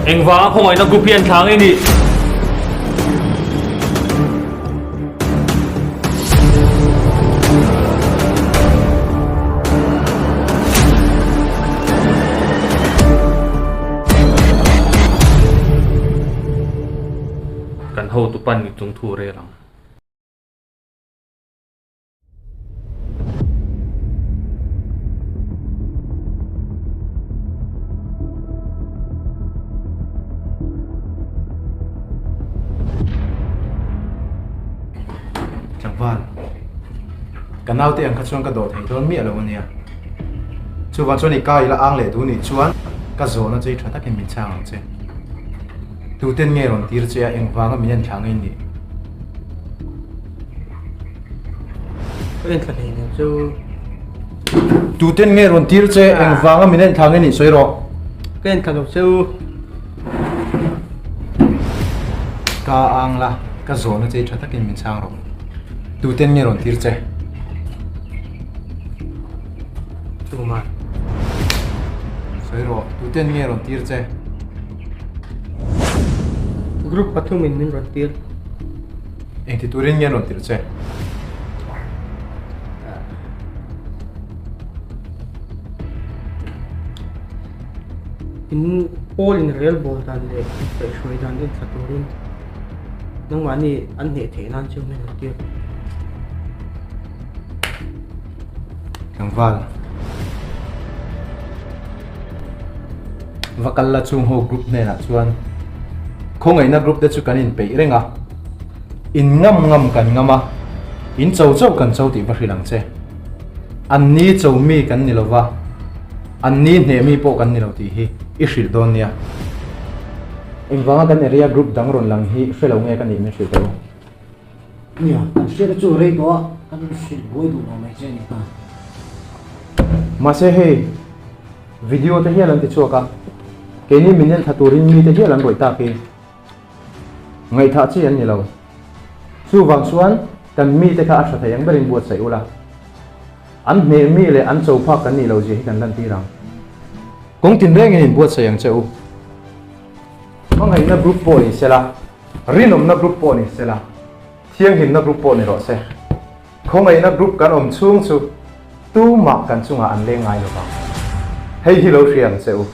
Anh vã không ai nó cúp hiền tháng ấy đi. Kan hậu tụ pan chung thu re lang. Chẳng van cái nào thì anh khát chuan cái đồ thấy thôi miệng là vấn đề chú van chuan này cái là ang lệ tu này chuan cái gió nó chơi thật cái mình chang lắm chứ tu tiên nghe rồi tiếc chứ anh vang cái mình nhận thằng ấy nhỉ Cái này là chú tu tiên nghe rồi tiếc chứ anh vang cái mình nhận thằng ấy nhỉ xoay rồi cái này là chú cái ang là cái gió nó chơi thật cái mình chang rồi tu tiên nghe rồi tiếc chứ chú mà xoay rồi tu tiên nghe rồi tiếc chứ group bắt thu mình rồi tiền anh thì tu tiên nghe rồi tiếc chứ in all in real ball dan le phải suy dan in thật luôn nang mà ni anh hệ thể nan chưa mình rồi tiền Chẳng van và cần là chung hồ group này là chuan không ai na group để chú cần in bị renga in ngâm ngâm cần ngâm à in châu châu cần châu thì bắt khi lăng che anh ni châu mi cần ni lova anh ni nè mi po cần ni lâu thì hi ishil don nia in vanga kan area group dang ron lang hi fellow nge kan ni me shil to nia kan shil chu rei to kan shil boi du no mai che ni ta mà se he video te hian an ti chuaka ke ni minen thaturin mi te hian an roi ta ke ngai tha chi an ni lo chu wang suan kan mi te kha asha thayang berin buat sai ula an ne mi le an chau phak kan ni lo ji kan lan ti rang kong tin reng in buat sayang cheu mangai na group po ni sela rinom na group po ni sela thiang hin na group po ni ro se khongai na group kan om chung chu tu ma kan chunga an le ngai lo ba hei hi lo riang cheu